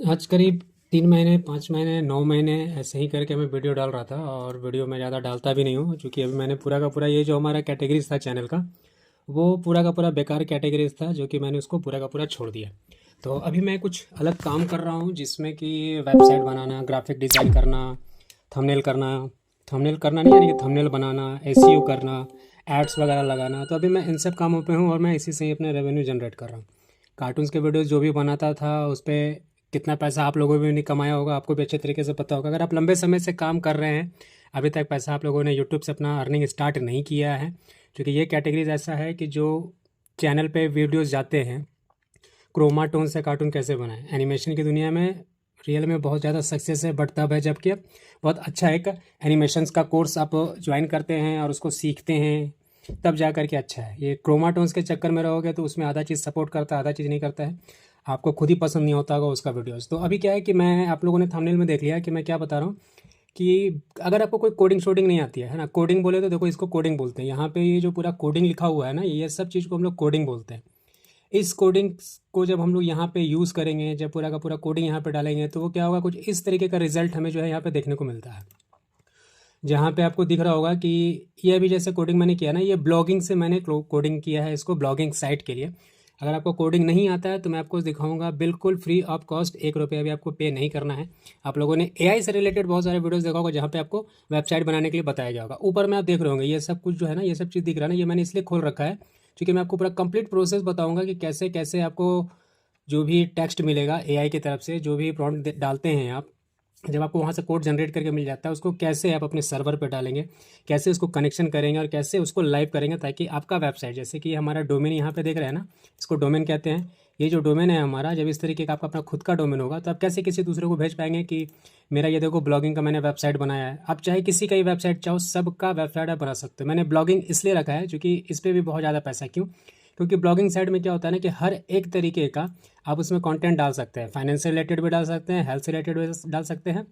आज करीब 3 महीने 5 महीने 9 महीने ऐसे ही करके मैं वीडियो डाल रहा था। और वीडियो मैं ज़्यादा डालता भी नहीं हूँ, क्योंकि अभी मैंने पूरा का पूरा ये जो हमारा कैटेगरीज था चैनल का, वो पूरा का पूरा बेकार कैटेगरीज था, जो कि मैंने उसको पूरा का पूरा छोड़ दिया। तो अभी मैं कुछ अलग काम कर रहा हूँ, जिसमें कि वेबसाइट बनाना, ग्राफिक डिज़ाइन करना, थंबनेल करना, थंबनेल करना नहीं यानी कि थंबनेल बनाना, एसईओ करना, एड्स वगैरह लगाना। तो अभी मैं इन सब कामों पे हूँ और मैं इसी से ही अपने रेवेन्यू जनरेट कर रहा हूँ। कार्टून्स के वीडियोस जो भी बनाता था उस पे कितना पैसा आप लोगों ने भी नहीं कमाया होगा, आपको भी अच्छे तरीके से पता होगा। अगर आप लंबे समय से काम कर रहे हैं, अभी तक पैसा आप लोगों ने यूट्यूब से अपना अर्निंग स्टार्ट नहीं किया है, क्योंकि ये कैटेगरीज ऐसा है कि जो चैनल पे वीडियोस जाते हैं, क्रोमाटोन से कार्टून कैसे बनाएं, एनिमेशन की दुनिया में रियल में बहुत ज़्यादा सक्सेस है, बट तब है जबकि बहुत अच्छा एक एनिमेशंस का कोर्स आप ज्वाइन करते हैं और उसको सीखते हैं, तब जा कर के अच्छा है। ये क्रोमाटोन्स के चक्कर में रहोगे तो उसमें आधा चीज़ सपोर्ट करता है, आधा चीज़ नहीं करता है, आपको खुद ही पसंद नहीं होता होगा उसका वीडियोस। तो अभी क्या है कि मैं, आप लोगों ने थंबनेल में देख लिया कि मैं क्या बता रहा हूँ, कि अगर आपको कोई कोडिंग शोडिंग नहीं आती है ना, कोडिंग बोले तो देखो इसको कोडिंग बोलते हैं। यहाँ पे ये जो पूरा कोडिंग लिखा हुआ है ना, ये सब चीज़ को हम लोग कोडिंग बोलते हैं। इस कोडिंग को जब हम लोग यहाँ पे यूज़ करेंगे, जब पूरा का पूरा कोडिंग यहाँ पे डालेंगे, तो वो क्या होगा, कुछ इस तरीके का रिजल्ट हमें जो है यहाँ पे देखने को मिलता है। जहाँ पे आपको दिख रहा होगा कि ये अभी जैसे कोडिंग मैंने किया ना, ये ब्लॉगिंग से मैंने कोडिंग किया है इसको, ब्लॉगिंग साइट के लिए। अगर आपको कोडिंग नहीं आता है तो मैं आपको दिखाऊंगा बिल्कुल फ्री ऑफ कॉस्ट, 1 रुपया भी आपको पे नहीं करना है। आप लोगों ने एआई से रिलेटेड बहुत सारे वीडियोस देखा होगा, जहाँ पे आपको वेबसाइट बनाने के लिए बताया गया होगा। ऊपर में आप देख रहे होंगे ये सब कुछ जो है ना, ये सब चीज़ दिख रहा है ना, ये मैंने इसलिए खोल रखा है क्योंकि मैं आपको पूरा कंप्लीट प्रोसेस बताऊंगा कि कैसे कैसे आपको जो भी टेक्स्ट मिलेगा एआई की तरफ से, जो भी प्रॉम्प्ट डालते हैं आप, जब आपको वहाँ से कोड जनरेट करके मिल जाता है, उसको कैसे आप अपने सर्वर पे डालेंगे, कैसे उसको कनेक्शन करेंगे और कैसे उसको लाइव करेंगे, ताकि आपका वेबसाइट, जैसे कि हमारा डोमेन यहाँ पे देख रहे हैं ना, इसको डोमेन कहते हैं। ये जो डोमेन है हमारा, जब इस तरीके का आपका अपना खुद का डोमेन होगा, तो आप कैसे किसी दूसरे को भेज पाएंगे कि मेरा ये देखो ब्लॉगिंग का मैंने वेबसाइट बनाया है। आप चाहे किसी का ही वेबसाइट चाहो, सबका वेबसाइट आप बना सकते हो। मैंने ब्लॉगिंग इसलिए रखा है क्योंकि इस पर भी बहुत ज़्यादा पैसा है। क्यों? क्योंकि ब्लॉगिंग साइट में क्या होता है ना, कि हर एक तरीके का आप उसमें कंटेंट डाल सकते हैं। फाइनेंस से रिलेटेड भी डाल सकते हैं, हेल्थ से रिलेटेड भी डाल सकते हैं,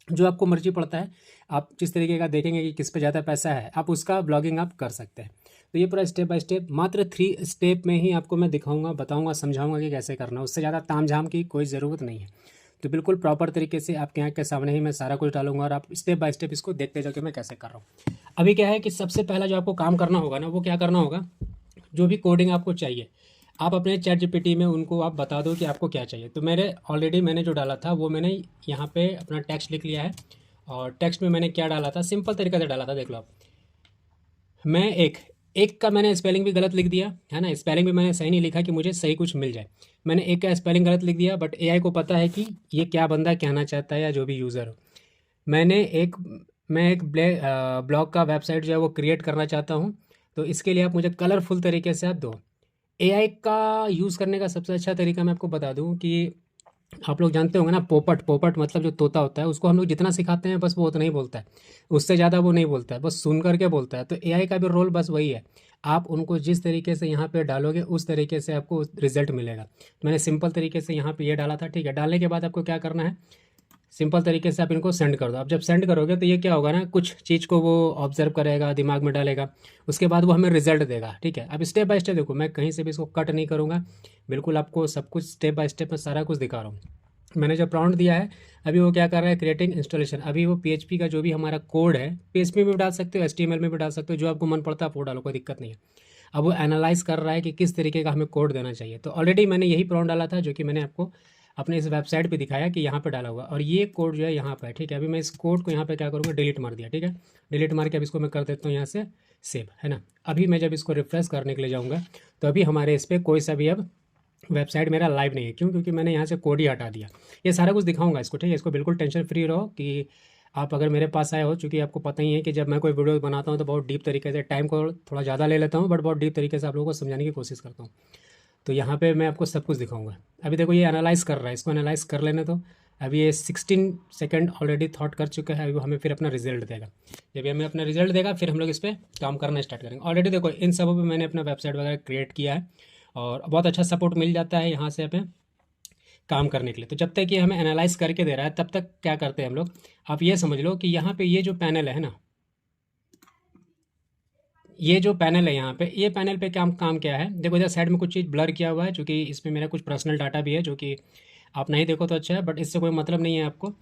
जो आपको मर्जी पड़ता है। आप जिस तरीके का देखेंगे कि किस पे ज़्यादा पैसा है, आप उसका ब्लॉगिंग आप कर सकते हैं। तो ये पूरा स्टेप बाय स्टेप, मात्र 3 स्टेप में ही आपको मैं दिखाऊंगा, बताऊंगा, समझाऊंगा कि कैसे करना है। उससे ज़्यादा तामझाम की कोई ज़रूरत नहीं है। तो बिल्कुल प्रॉपर तरीके से आपके आँख के सामने ही मैं सारा कुछ डालूंगा, और आप स्टेप बाय स्टेप इसको देखते जाओ कि मैं कैसे कर रहा हूँ। अभी क्या है कि सबसे पहला जो आपको काम करना होगा ना, वो क्या करना होगा, जो भी कोडिंग आपको चाहिए, आप अपने चैट जीपीटी में उनको आप बता दो कि आपको क्या चाहिए। तो मेरे ऑलरेडी मैंने जो डाला था वो मैंने यहाँ पे अपना टेक्स्ट लिख लिया है। और टेक्स्ट में मैंने क्या डाला था, सिंपल तरीके से डाला था, देख लो आप। मैं एक एक का मैंने स्पेलिंग भी गलत लिख दिया है ना, स्पेलिंग भी मैंने सही नहीं लिखा कि मुझे सही कुछ मिल जाए। मैंने एक का स्पेलिंग गलत लिख दिया, बट एआई को पता है कि ये क्या बंदा कहना चाहता है, या जो भी यूज़र हो। मैंने एक मैं एक ब्लॉग का वेबसाइट जो है वो क्रिएट करना चाहता हूँ। तो इसके लिए आप मुझे कलरफुल तरीके से आप दो। एआई का यूज़ करने का सबसे अच्छा तरीका मैं आपको बता दूं कि आप लोग जानते होंगे ना, पोपट, पोपट मतलब जो तोता होता है, उसको हम लोग जितना सिखाते हैं बस वो उतना ही बोलता है, उससे ज़्यादा वो नहीं बोलता है, बस सुन करके बोलता है। तो एआई का भी रोल बस वही है। आप उनको जिस तरीके से यहाँ पे डालोगे, उस तरीके से आपको रिजल्ट मिलेगा। तो मैंने सिंपल तरीके से यहाँ पे ये डाला था, ठीक है। डालने के बाद आपको क्या करना है, सिंपल तरीके से आप इनको सेंड कर दो। अब जब सेंड करोगे तो ये क्या होगा ना, कुछ चीज़ को वो ऑब्जर्व करेगा, दिमाग में डालेगा, उसके बाद वो हमें रिजल्ट देगा, ठीक है। अब स्टेप बाय स्टेप देखो, मैं कहीं से भी इसको कट नहीं करूँगा, बिल्कुल आपको सब कुछ स्टेप बाय स्टेप में सारा कुछ दिखा रहा हूँ। मैंने जो प्रॉम्प्ट दिया है, अभी वो क्या कर रहा है, क्रिएटिंग इंस्टॉलेशन। अभी वो पीएचपी का जो भी हमारा कोड है, पीएचपी में भी डाल सकते हो, एचटीएमएल में भी डाल सकते हो, जो आपको मन पड़ता है आप वो डालो, कोई दिक्कत नहीं है। अब वो एनालाइज कर रहा है कि किस तरीके का हमें कोड देना चाहिए। तो ऑलरेडी मैंने यही प्रॉम्प्ट डाला था, जो कि मैंने आपको अपने इस वेबसाइट पे दिखाया कि यहाँ पे डाला हुआ, और ये कोड जो है यहाँ पे है, ठीक है। अभी मैं इस कोड को यहाँ पे क्या करूँगा, डिलीट मार दिया, ठीक है। डिलीट मार के अब इसको मैं कर देता हूँ यहाँ से सेव, है ना। अभी मैं जब इसको रिफ्रेश करने के लिए जाऊँगा, तो अभी हमारे इस पर कोई सा भी अब वेबसाइट मेरा लाइव नहीं है। क्यों? क्योंकि मैंने यहाँ से कोड ही हटा दिया। ये सारा कुछ दिखाऊंगा इसको, ठीक है। इसको बिल्कुल टेंशन फ्री रहो कि आप अगर मेरे पास आए हो, चूँकि आपको पता ही है कि जब मैं कोई वीडियो बनाता हूँ तो बहुत डीप तरीके से, टाइम को थोड़ा ज़्यादा ले लेता हूँ, बट बहुत डीप तरीके से आप लोगों को समझाने की कोशिश करता हूँ। तो यहाँ पे मैं आपको सब कुछ दिखाऊंगा। अभी देखो ये एनालाइज कर रहा है, इसको एनालाइज कर लेने तो। अभी ये 16 सेकंड ऑलरेडी थॉट कर चुका है। अभी वो हमें फिर अपना रिजल्ट देगा। जब ये हमें अपना रिजल्ट देगा, फिर हम लोग इस पर काम करना स्टार्ट करेंगे। ऑलरेडी देखो इन सबों पे मैंने अपना वेबसाइट वगैरह क्रिएट किया है, और बहुत अच्छा सपोर्ट मिल जाता है यहाँ से हमें काम करने के लिए। तो जब तक ये हमें एनालाइज करके दे रहा है, तब तक क्या करते हैं हम लोग, आप ये समझ लो कि यहाँ पे ये जो पैनल है ना, ये जो पैनल है यहाँ पे, ये पैनल पे काम काम क्या है, देखो इधर साइड में कुछ चीज़ ब्लर किया हुआ है, क्योंकि इसमें मेरा कुछ पर्सनल डाटा भी है, जो कि आप नहीं देखो तो अच्छा है, बट इससे कोई मतलब नहीं है आपको।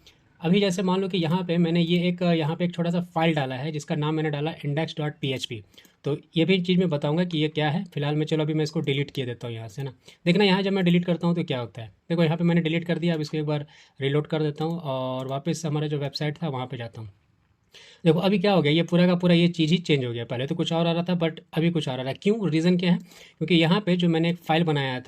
अभी जैसे मान लो कि यहाँ पे मैंने ये एक यहाँ पे एक छोटा सा फाइल डाला है जिसका नाम मैंने डाला index.php। तो ये भी चीज़ मैं बताऊंगा कि ये क्या है। फिलहाल मैं चलो अभी मैं इसको डिलीट किए देता हूँ यहाँ से ना। देखना यहाँ जब मैं डिलीट करता हूँ तो क्या होता है, देखो यहाँ पे मैंने डिलीट कर दिया। अब इसको एक बार रीलोड कर देता हूँ और वापस हमारा जो वेबसाइट था वहाँ पे जाता हूँ। देखो अभी क्या हो गया, ये पूरा का पूरा ये चीज़ ही चेंज हो गया। पहले तो कुछ और आ रहा था बट अभी कुछ आ रहा है। क्यों, रीज़न क्या है? क्योंकि यहाँ पे जो मैंने एक फ़ाइल बनाया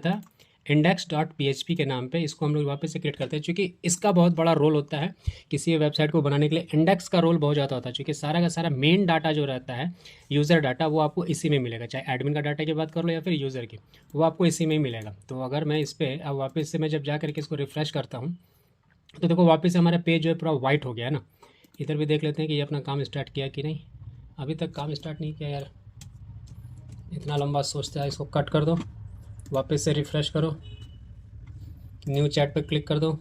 था, index.php के नाम पे, इसको हम लोग वापस से क्रिएट करते हैं। क्योंकि इसका बहुत बड़ा रोल होता है किसी वेबसाइट को बनाने के लिए। इंडेक्स का रोल बहुत ज़्यादा होता है क्योंकि सारा का सारा मेन डाटा जो रहता है, यूज़र डाटा, वो आपको इसी में मिलेगा। चाहे एडमिन का डाटा की बात कर लो या फिर यूज़र की, वो आपको इसी में ही मिलेगा। तो अगर मैं इस पर अब वापस से मैं जब जा करके इसको रिफ़्रेश करता हूँ तो देखो वापस से हमारा पेज जो है पूरा वाइट हो गया है ना। इधर भी देख लेते हैं कि ये अपना काम स्टार्ट किया कि नहीं। अभी तक काम स्टार्ट नहीं किया यार, इतना लंबा सोचता है। इसको कट कर दो, वापस से रिफ़्रेश करो, न्यू चैट पर क्लिक कर दो।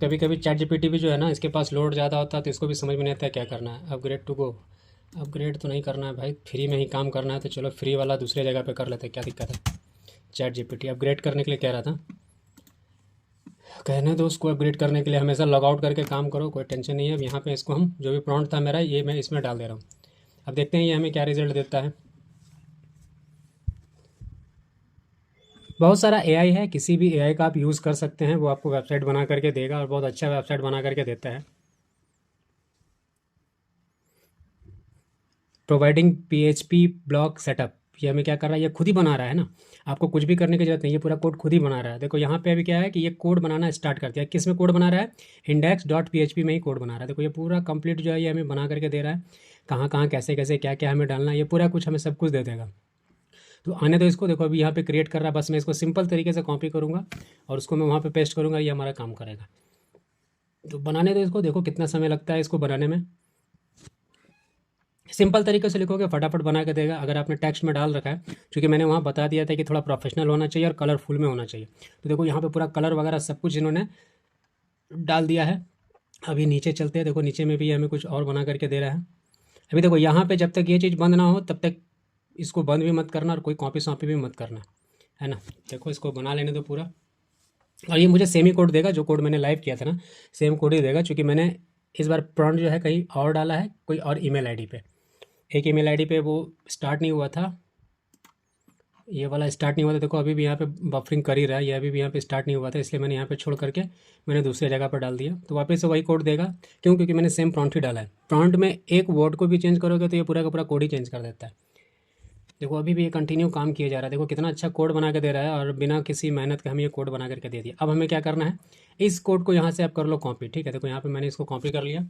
कभी कभी चैट जीपीटी भी जो है ना, इसके पास लोड ज़्यादा होता है तो इसको भी समझ में नहीं आता है क्या करना है। अपग्रेड टू गो, अपग्रेड तो नहीं करना है भाई, फ्री में ही काम करना है। तो चलो फ्री वाला दूसरे जगह पे कर लेते हैं, क्या दिक्कत है। चैट जीपीटी अपग्रेड करने के लिए कह रहा था, कहने दो उसको। अपग्रेड करने के लिए हमेशा लॉग आउट करके काम करो, कोई टेंशन नहीं है। अब यहाँ पे इसको हम जो भी प्रॉम्प्ट था मेरा, ये मैं इसमें डाल दे रहा हूँ। अब देखते हैं ये हमें क्या रिजल्ट देता है। बहुत सारा एआई है, किसी भी एआई का आप यूज़ कर सकते हैं, वो आपको वेबसाइट बना करके देगा और बहुत अच्छा वेबसाइट बना करके देता है। प्रोवाइडिंग पीएचपी ब्लॉक सेटअप, ये हमें क्या कर रहा है, ये खुद ही बना रहा है ना। आपको कुछ भी करने की जरूरत नहीं, ये पूरा कोड खुद ही बना रहा है। देखो यहाँ पे अभी क्या है कि ये कोड बनाना स्टार्ट कर दिया। किस में कोड बना रहा है? index.php में ही कोड बना रहा है। देखो ये पूरा कंप्लीट जो है ये हमें बना करके दे रहा है, कहाँ कहाँ कैसे कैसे क्या क्या हमें डालना है, ये पूरा कुछ हमें सब कुछ दे देगा। तो आने दो इसको। देखो अभी यहाँ पे क्रिएट कर रहा है, बस मैं इसको सिंपल तरीके से कॉपी करूँगा और उसको मैं वहाँ पे पेस्ट करूँगा, ये हमारा काम करेगा। तो बनाने दो इसको, देखो कितना समय लगता है इसको बनाने में। सिंपल तरीके से लिखोगे फटाफट बना के देगा। अगर आपने टेक्स्ट में डाल रखा है, क्योंकि मैंने वहाँ बता दिया था कि थोड़ा प्रोफेशनल होना चाहिए और कलरफुल में होना चाहिए। तो देखो यहाँ पे पूरा कलर वगैरह सब कुछ इन्होंने डाल दिया है। अभी नीचे चलते हैं, देखो नीचे में भी हमें कुछ और बना करके दे रहा है। अभी देखो यहाँ पे जब तक ये चीज़ बंद ना हो तब तक इसको बंद भी मत करना और कोई कॉपी सॉपी भी मत करना, है ना। देखो इसको बना लेने दो पूरा। और ये मुझे सेम ही कोड देगा, जो कोड मैंने लाइव किया था ना, सेम कोड ही देगा। क्योंकि मैंने इस बार प्रॉम्प्ट जो है कहीं और डाला है, कोई और ईमेल आईडी पे। एक ईमेल आईडी पे वो स्टार्ट नहीं हुआ था, ये वाला स्टार्ट नहीं हुआ था। देखो अभी भी यहाँ पे बफरिंग कर ही रहा है, ये अभी भी यहाँ पे स्टार्ट नहीं हुआ था, इसलिए मैंने यहाँ पे छोड़ करके मैंने दूसरी जगह पर डाल दिया। तो वापस से वही कोड देगा। क्यों? क्योंकि मैंने सेम प्रॉम्प्ट ही डाला है। प्रॉम्प्ट में एक वर्ड को भी चेंज करोगे तो ये पूरा का पूरा कोड ही चेंज कर देता है। देखो अभी भी ये कंटिन्यू काम किया जा रहा है। देखो कितना अच्छा कोड बना के दे रहा है और बिना किसी मेहनत के हमें ये कोड बना करके दे दिया। अब हमें क्या करना है, इस कोड को यहाँ से आप कर लो कॉपी, ठीक है। देखो यहाँ पे मैंने इसको कॉपी कर लिया।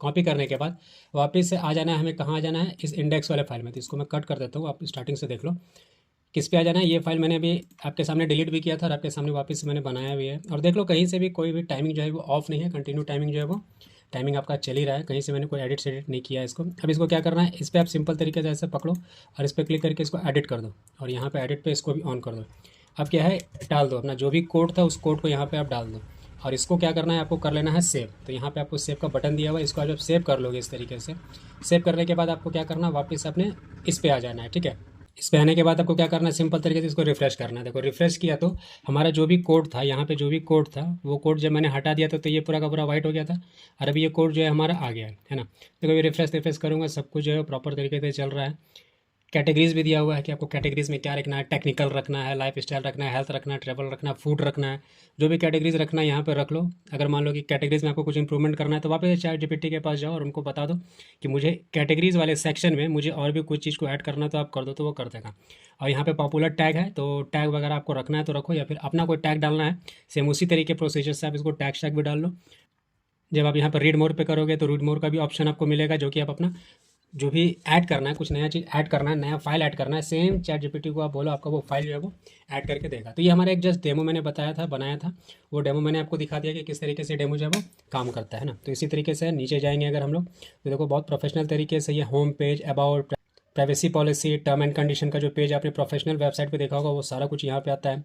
कॉपी करने के बाद वापस से आ जाना है, हमें कहाँ आ जाना है, इस इंडेक्स वाले फाइल में। तो इसको मैं कट कर देता हूँ, आप स्टार्टिंग से देख लो किस पे आ जाना है। ये फाइल मैंने अभी आपके सामने डिलीट भी किया था और आपके सामने वापस से मैंने बनाया भी है। और देख लो कहीं से भी कोई भी टाइमिंग जो है वो ऑफ नहीं है, कंटिन्यू टाइमिंग जो है वो टाइमिंग आपका चल ही रहा है। कहीं से मैंने कोई एडिट सेडिट नहीं किया है इसको। अब इसको क्या करना है, इस पर आप सिंपल तरीके से ऐसे पकड़ो और इस पर क्लिक करके इसको एडिट कर दो और यहाँ पे एडिट पे इसको भी ऑन कर दो। अब क्या है, डाल दो अपना जो भी कोड था, उस कोड को यहाँ पे आप डाल दो और इसको क्या करना है, आपको कर लेना है सेव। तो यहाँ पे आपको सेव का बटन दिया हुआ है, इसको जब सेव कर लोगे इस तरीके से, सेव करने के बाद आपको क्या करना है, वापस अपने इस पे आ जाना है, ठीक है। इस पे आने के बाद आपको क्या करना है, सिंपल तरीके से इसको रिफ्रेश करना है। देखो रिफ्रेश किया तो हमारा जो भी कोड था, यहाँ पे जो भी कोड था, वो कोड जब मैंने हटा दिया था तो ये पूरा का पूरा वाइट हो गया था और अभी ये कोड जो है हमारा आ गया है ना। देखो ये रिफ्रेश करूँगा, सब कुछ जो है प्रॉपर तरीके से चल रहा है। कैटेगरीज भी दिया हुआ है कि आपको कैटेगरीज में क्या रखना है, टेक्निकल रखना है, लाइफ स्टाइल रखना है, हेल्थ रखना है, ट्रैवल रखना है, फूड रखना है। जो भी कैटेगरीज रखना है यहाँ पर रख लो। अगर मान लो कि कैटेगरीज में आपको कुछ इंप्रूवमेंट करना है तो वापस चैट जीपीटी के पास जाओ और उनको बता दो कि मुझे कैटेगरीज वाले सेक्शन में मुझे और भी कुछ चीज़ को ऐड करना है, तो आप कर दो तो वो कर देगा। और यहाँ पे पॉपुलर टैग है, तो टैग वगैरह आपको रखना है तो रखो, या फिर अपना कोई टैग डालना है सेम उसी तरीके प्रोसीजर से आप इसको टैग भी डाल लो। जब आप यहाँ पर रीड मोर पे करोगे तो रीड मोर का भी ऑप्शन आपको मिलेगा, जो कि आप अपना जो भी ऐड करना है, कुछ नया चीज़ ऐड करना है, नया फाइल ऐड करना है, सेम चैट जीपीटी को आप बोलो, आपका वो फाइल जो है वो ऐड करके देगा। तो ये हमारा एक जस्ट डेमो मैंने बताया था, बनाया था, वो डेमो मैंने आपको दिखा दिया कि किस तरीके से डेमो जो है वो काम करता है ना। तो इसी तरीके से नीचे जाएंगे अगर हम लोग, तो देखो बहुत प्रोफेशनल तरीके से ये home page, about, privacy policy, term and condition का जो पेज आपने प्रोफेशनल वेबसाइट पे देखा होगा वो सारा कुछ यहाँ पे आता है।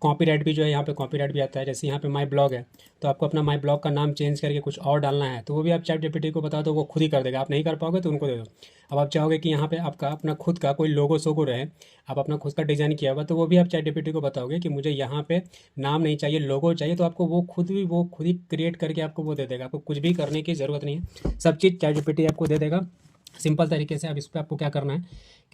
कॉपीराइट भी जो है यहाँ पे कॉपीराइट भी आता है। जैसे यहाँ पे माई ब्लॉग है तो आपको अपना माई ब्लॉग का नाम चेंज करके कुछ और डालना है तो वो भी आप चैट जीपीटी को बता दो, वो खुद ही कर देगा। आप नहीं कर पाओगे तो उनको दे दो। अब आप चाहोगे कि यहाँ पे आपका अपना खुद का कोई लोगो सोगो रहे, आप अपना खुद का डिज़ाइन किया हुआ, तो वो भी आप चैट जीपीटी को बताओगे कि मुझे यहाँ पे नाम नहीं चाहिए, लोगो चाहिए, तो आपको वो खुद ही क्रिएट करके आपको वो दे देगा। आपको कुछ भी करने की ज़रूरत नहीं है, सब चीज़ चैट जीपीटी आपको दे देगा सिंपल तरीके से। अब इस पर आपको क्या करना है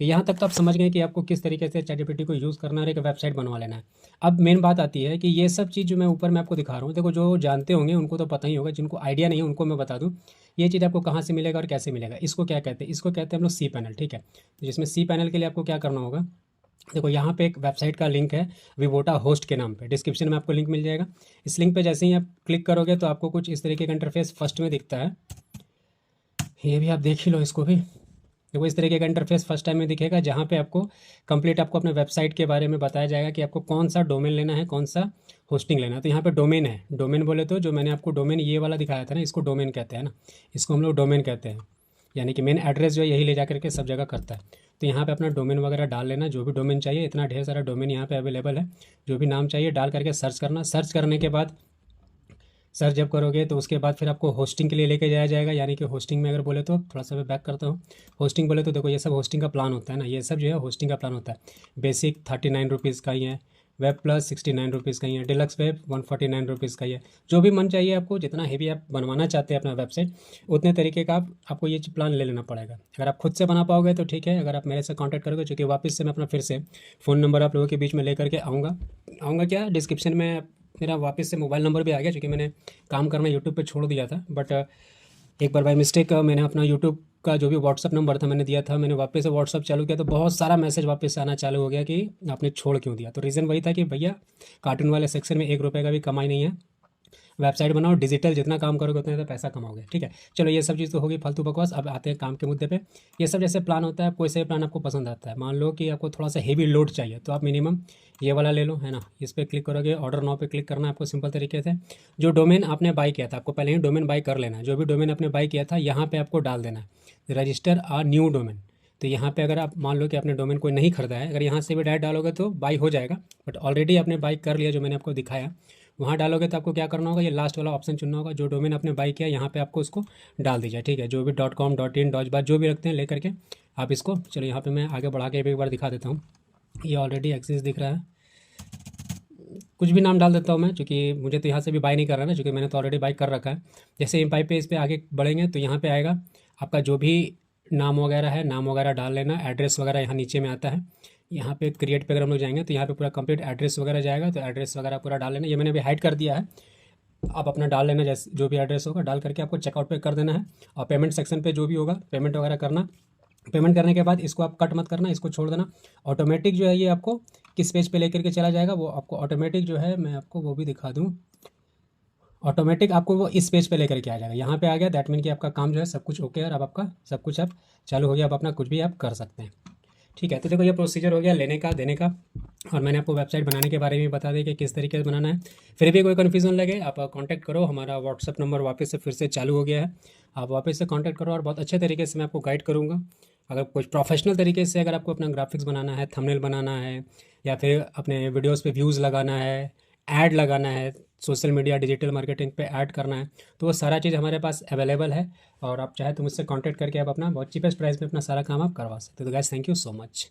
कि यहाँ तक तो आप समझ गए कि आपको किस तरीके से चैट जीपीटी को यूज़ करना है और एक वेबसाइट बनवा लेना है। अब मेन बात आती है कि ये सब चीज़ जो मैं ऊपर मैं आपको दिखा रहा हूँ, देखो जो जानते होंगे उनको तो पता ही होगा, जिनको आइडिया नहीं है उनको मैं बता दूँ ये चीज़ आपको कहाँ से मिलेगा और कैसे मिलेगा। इसको क्या कहते हैं, इसको कहते हैं हम लोग सी पैनल, ठीक है। तो जिसमें सी पैनल के लिए आपको क्या करना होगा, देखो यहाँ पे एक वेबसाइट का लिंक है विवोटा होस्ट के नाम पे, डिस्क्रिप्शन में आपको लिंक मिल जाएगा। इस लिंक पे जैसे ही आप क्लिक करोगे तो आपको कुछ इस तरीके का इंटरफेस फर्स्ट में दिखता है, ये भी आप देख ही लो इसको भी। देखो इस तरीके का इंटरफेस फर्स्ट टाइम में दिखेगा, जहाँ पे आपको कंप्लीट आपको अपने वेबसाइट के बारे में बताया जाएगा कि आपको कौन सा डोमेन लेना है, कौन सा होस्टिंग लेना है। तो यहाँ पे डोमेन है, डोमेन बोले तो जो मैंने आपको डोमेन ये वाला दिखाया था ना, इसको डोमेन कहते हैं ना, इसको हम लोग डोमेन कहते हैं। यानी कि मेन एड्रेस जो है यही ले जा करके सब जगह करता है। तो यहाँ पे अपना डोमेन वगैरह डाल लेना, जो भी डोमेन चाहिए, इतना ढेर सारा डोमेन यहाँ पे अवेलेबल है। जो भी नाम चाहिए डाल करके सर्च करना। सर्च करने के बाद सर्च जब करोगे तो उसके बाद फिर आपको होस्टिंग के लिए लेके जाया जाएगा। यानी कि होस्टिंग में अगर बोले तो थोड़ा सा मैं बैक करता हूँ। होस्टिंग बोले तो देखो ये सब होस्टिंग का प्लान होता है ना, ये सब जो है होस्टिंग का प्लान होता है। बेसिक 39 रुपीज़ का ही है, वेब प्लस 69 रुपीज़ का ही है, डिलक्स वेब 149 रुपीज़ का ही है। जो भी मन चाहिए आपको, जितना हेवी आप बनवाना चाहते हैं अपना वेबसाइट, उतने तरीके का आपको ये प्लान ले लेना पड़ेगा। अगर आप खुद से बना पाओगे तो ठीक है, अगर आप मेरे से कॉन्टैक्ट करोगे, चूँकि वापस से मैं अपना फिर से फ़ोन नंबर आप लोगों के बीच में ले करके आऊँगा क्या डिस्क्रिप्शन में मेरा वापस से मोबाइल नंबर भी आ गया, क्योंकि मैंने काम करना यूट्यूब पे छोड़ दिया था। बट एक बार बाय मिस्टेक मैंने अपना यूट्यूब का जो भी व्हाट्सअप नंबर था मैंने दिया था, मैंने वापस से व्हाट्सअप चालू किया तो बहुत सारा मैसेज वापस से आना चालू हो गया कि आपने छोड़ क्यों दिया। तो रीज़न वही था कि भैया कार्टून वाले सेक्शन में 1 रुपये का भी कमाई नहीं है। वेबसाइट बनाओ, डिजिटल जितना काम करोगे उतना ज़्यादा पैसा कमाओगे, ठीक है। चलो ये सब चीज़ तो होगी फालतू बकवास। अब आते हैं काम के मुद्दे पे। ये सब जैसे प्लान होता है, कोई सा प्लान आपको पसंद आता है, मान लो कि आपको थोड़ा सा हेवी लोड चाहिए तो आप मिनिमम ये वाला ले लो, है ना। इस पर क्लिक करोगे, ऑर्डर नाउ पे क्लिक करना है आपको सिंपल तरीके से। जो डोमेन आपने बाई किया था, आपको पहले ही डोमेन बाई कर लेना है। जो भी डोमेन आपने बाई किया था यहाँ पे आपको डाल देना है रजिस्टर आ न्यू डोमेन। तो यहाँ पे अगर आप मान लो कि आपने डोमेन कोई नहीं खरीदा है, अगर यहाँ से भी डायरेक्ट डालोगे तो बाई हो जाएगा, बट ऑलरेडी आपने बाई कर लिया जो मैंने आपको दिखाया, वहाँ डालोगे तो आपको क्या करना होगा, ये लास्ट वाला ऑप्शन चुनना होगा। जो डोमेन आपने बाई किया यहाँ पे आपको उसको डाल दीजिए, ठीक है। जो भी .com .in .baat जो भी रखते हैं लेकर के आप इसको, चलो यहाँ पे मैं आगे बढ़ा के एक बार दिखा देता हूँ। ये ऑलरेडी एक्सेस दिख रहा है, कुछ भी नाम डाल देता हूँ मैं, क्योंकि मुझे तो यहाँ से भी बाई नहीं कर रहा है ना, क्योंकि मैंने तो ऑलरेडी बाई कर रखा है। जैसे ही बाई पे इस पर आगे बढ़ेंगे तो यहाँ पे आएगा आपका जो भी नाम वगैरह है, नाम वगैरह डाल लेना। एड्रेस वगैरह यहाँ नीचे में आता है, यहाँ पे क्रिएट पे अगर हम लोग जाएंगे तो यहाँ पे पूरा कंप्लीट एड्रेस वगैरह जाएगा, तो एड्रेस वगैरह पूरा डाल लेना। ये मैंने अभी हाइड कर दिया है, आप अपना डाल लेना, जैसे जो भी एड्रेस होगा डाल करके आपको चेकआउट पे कर देना है। और पेमेंट सेक्शन पे जो भी होगा पेमेंट वगैरह करना। पेमेंट करने के बाद इसको आप कट मत करना, इसको छोड़ देना। ऑटोमेटिक जो है ये आपको किस पेज पे लेकर के चला जाएगा, वो आपको ऑटोमेटिक जो है मैं आपको वो भी दिखा दूँ। ऑटोमेटिक आपको वो इस पेज पे लेकर के आ जाएगा, यहाँ पे आ गया। दैट मीन कि आपका काम जो है सब कुछ ओके है और अब आपका सब कुछ अब चालू हो गया, अब अपना कुछ भी आप कर सकते हैं, ठीक है। तो देखो ये प्रोसीजर हो गया लेने का देने का, और मैंने आपको वेबसाइट बनाने के बारे में बता दिया कि किस तरीके से बनाना है। फिर भी कोई कन्फ्यूजन लगे आप कांटेक्ट करो, हमारा व्हाट्सअप नंबर वापस से फिर से चालू हो गया है, आप वापस से कांटेक्ट करो और बहुत अच्छे तरीके से मैं आपको गाइड करूँगा। अगर कुछ प्रोफेशनल तरीके से अगर आपको अपना ग्राफिक्स बनाना है, थंबनेल बनाना है, या फिर अपने वीडियोज़ पे व्यूज़ लगाना है, ऐड लगाना है, सोशल मीडिया डिजिटल मार्केटिंग पे ऐड करना है, तो वो सारा चीज़ हमारे पास अवेलेबल है। और आप चाहे तो मुझसे कांटेक्ट करके आप अपना बहुत चीपेस्ट प्राइस में अपना सारा काम आप करवा सकते हो। तो guys thank you so much.